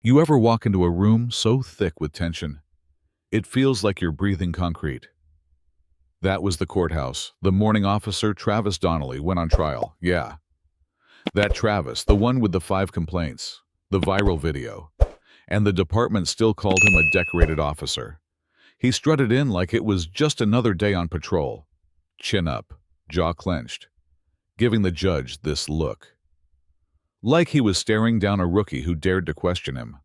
You ever walk into a room so thick with tension, it feels like you're breathing concrete? That was the courthouse. The morning officer, Travis Donnelly, went on trial. Yeah, that Travis, the one with the 5 complaints, the viral video, and the department still called him a decorated officer. He strutted in like it was just another day on patrol, chin up, jaw clenched, giving the judge this look, like he was staring down a rookie who dared to question him.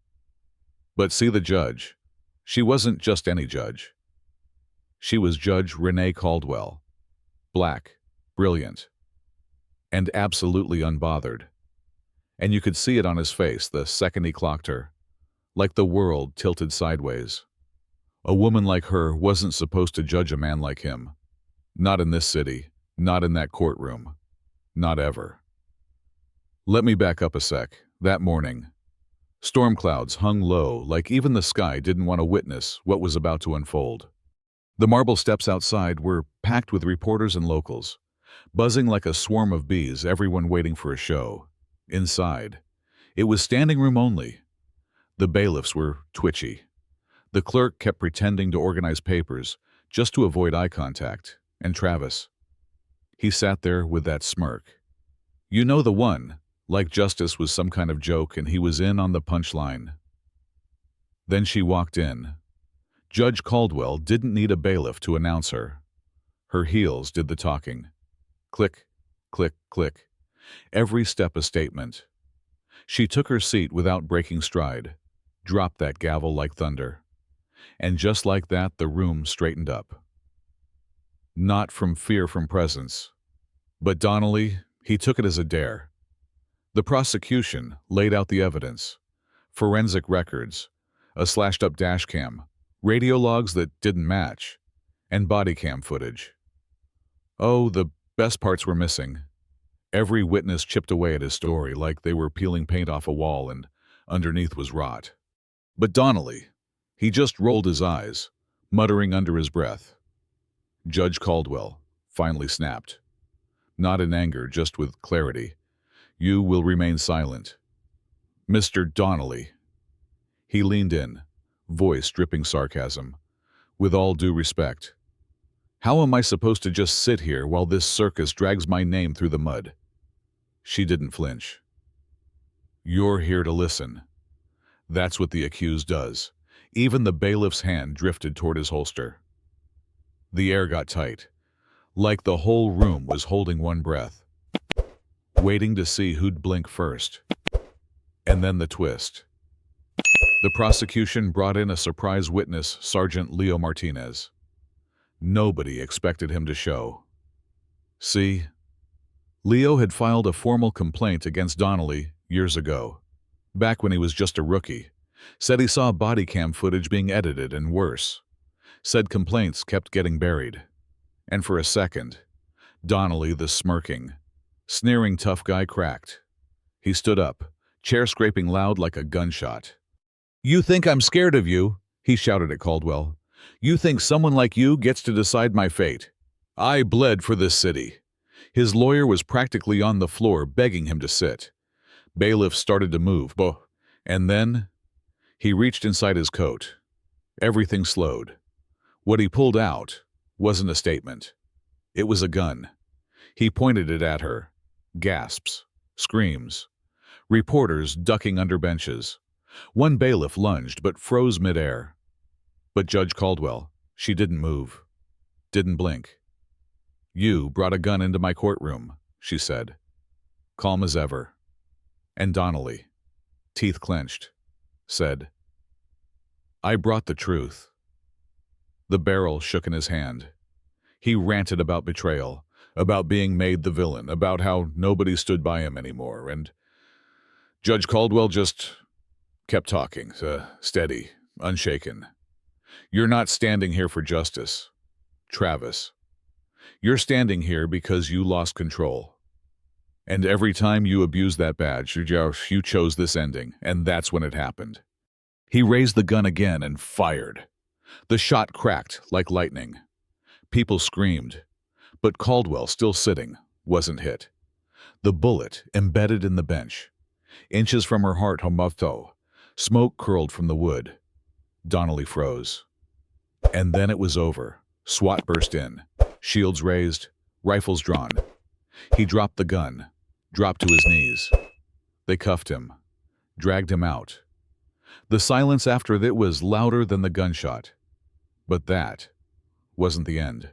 But see the judge. She wasn't just any judge. She was Judge Renée Caldwell. Black, brilliant, and absolutely unbothered. And you could see it on his face the second he clocked her, like the world tilted sideways. A woman like her wasn't supposed to judge a man like him. Not in this city, not in that courtroom, not ever. Let me back up a sec. That morning, storm clouds hung low like even the sky didn't want to witness what was about to unfold. The marble steps outside were packed with reporters and locals, buzzing like a swarm of bees, everyone waiting for a show. Inside, it was standing room only. The bailiffs were twitchy. The clerk kept pretending to organize papers just to avoid eye contact. And Travis, he sat there with that smirk. You know the one, like justice was some kind of joke and he was in on the punchline. Then she walked in. Judge Caldwell didn't need a bailiff to announce her. Her heels did the talking. Click, click, click. Every step a statement. She took her seat without breaking stride, dropped that gavel like thunder. And just like that, the room straightened up. Not from fear from presence. But Donnelly, he took it as a dare. The prosecution laid out the evidence. Forensic records, a slashed-up dash cam, radio logs that didn't match, and body cam footage. Oh, the best parts were missing. Every witness chipped away at his story like they were peeling paint off a wall and underneath was rot. But Donnelly, he just rolled his eyes, muttering under his breath. Judge Caldwell finally snapped. Not in anger, just with clarity. You will remain silent. Mr. Donnelly. He leaned in, voice dripping sarcasm. With all due respect, how am I supposed to just sit here while this circus drags my name through the mud? She didn't flinch. You're here to listen. That's what the accused does. Even the bailiff's hand drifted toward his holster. The air got tight, like the whole room was holding one breath, waiting to see who'd blink first. And then the twist. The prosecution brought in a surprise witness, Sergeant Leo Martinez. Nobody expected him to show. See, Leo had filed a formal complaint against Donnelly years ago, back when he was just a rookie. Said he saw body cam footage being edited and worse. Said complaints kept getting buried. And for a second, Donnelly, the smirking, sneering tough guy, cracked. He stood up, chair scraping loud like a gunshot. You think I'm scared of you? He shouted at Caldwell. You think someone like you gets to decide my fate? I bled for this city. His lawyer was practically on the floor begging him to sit. Bailiffs started to move, and then he reached inside his coat. Everything slowed. What he pulled out wasn't a statement. It was a gun. He pointed it at her. Gasps, screams, reporters ducking under benches. One bailiff lunged but froze midair. But Judge Caldwell, she didn't move, didn't blink. You brought a gun into my courtroom, she said, calm as ever. And Donnelly, teeth clenched, said, I brought the truth. The barrel shook in his hand. He ranted about betrayal, about being made the villain, about how nobody stood by him anymore, and Judge Caldwell just kept talking, steady, unshaken. You're not standing here for justice, Travis. You're standing here because you lost control. And every time you abused that badge, you chose this ending, and that's when it happened. He raised the gun again and fired. The shot cracked like lightning. People screamed, but Caldwell, still sitting, wasn't hit. The bullet embedded in the bench, inches from her heart, Homoto, Smoke curled from the wood. Donnelly froze. And then it was over. SWAT burst in. Shields raised, rifles drawn. He dropped the gun, dropped to his knees. They cuffed him, dragged him out. The silence after that was louder than the gunshot. But that wasn't the end.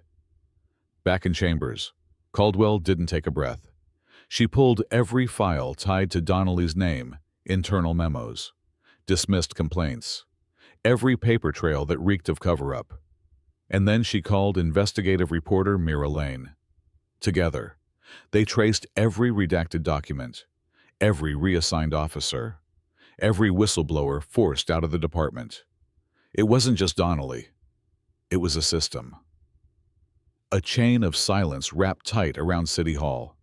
Back in chambers, Caldwell didn't take a breath. She pulled every file tied to Donnelly's name, internal memos, dismissed complaints, every paper trail that reeked of cover-up. And then she called investigative reporter Mira Lane. Together, they traced every redacted document, every reassigned officer, every whistleblower forced out of the department. It wasn't just Donnelly. It was a system. A chain of silence wrapped tight around City Hall,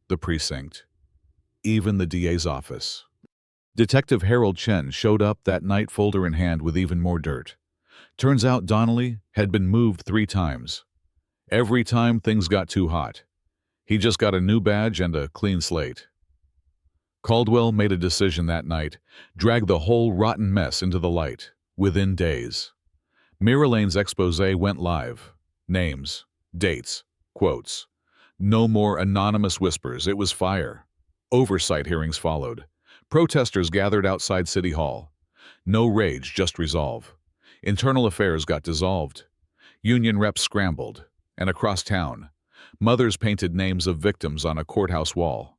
the precinct, even the DA's office. Detective Harold Chen showed up that night, folder in hand, with even more dirt. Turns out Donnelly had been moved 3 times. Every time things got too hot. He just got a new badge and a clean slate. Caldwell made a decision that night, dragged the whole rotten mess into the light, within days. Mira Lane's expose went live. Names, dates, quotes. No more anonymous whispers, it was fire. Oversight hearings followed. Protesters gathered outside City Hall. No rage, just resolve. Internal affairs got dissolved. Union reps scrambled, and across town, mothers painted names of victims on a courthouse wall.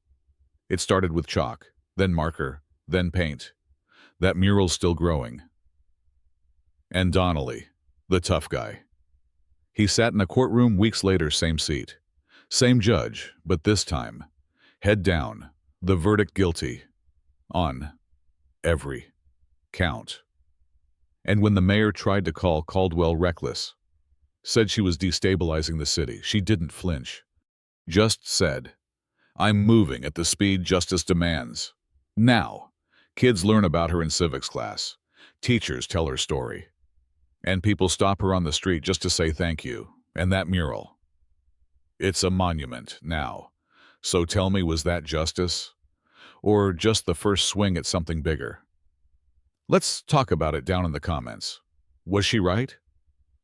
It started with chalk, then marker, then paint. That mural's still growing. And Donnelly, the tough guy. He sat in a courtroom weeks later, same seat. Same judge, but this time, head down, the verdict guilty. On every count. And when the mayor tried to call Caldwell reckless, said she was destabilizing the city, she didn't flinch. Just said, "I'm moving at the speed justice demands." Now, kids learn about her in civics class. Teachers tell her story. And people stop her on the street just to say thank you. And that mural. It's a monument now. So tell me, was that justice? Or just the first swing at something bigger? Let's talk about it down in the comments. Was she right?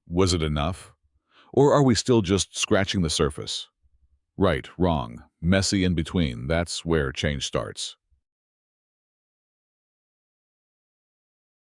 Was it enough? Or are we still just scratching the surface? Right, wrong, messy in between, that's where change starts.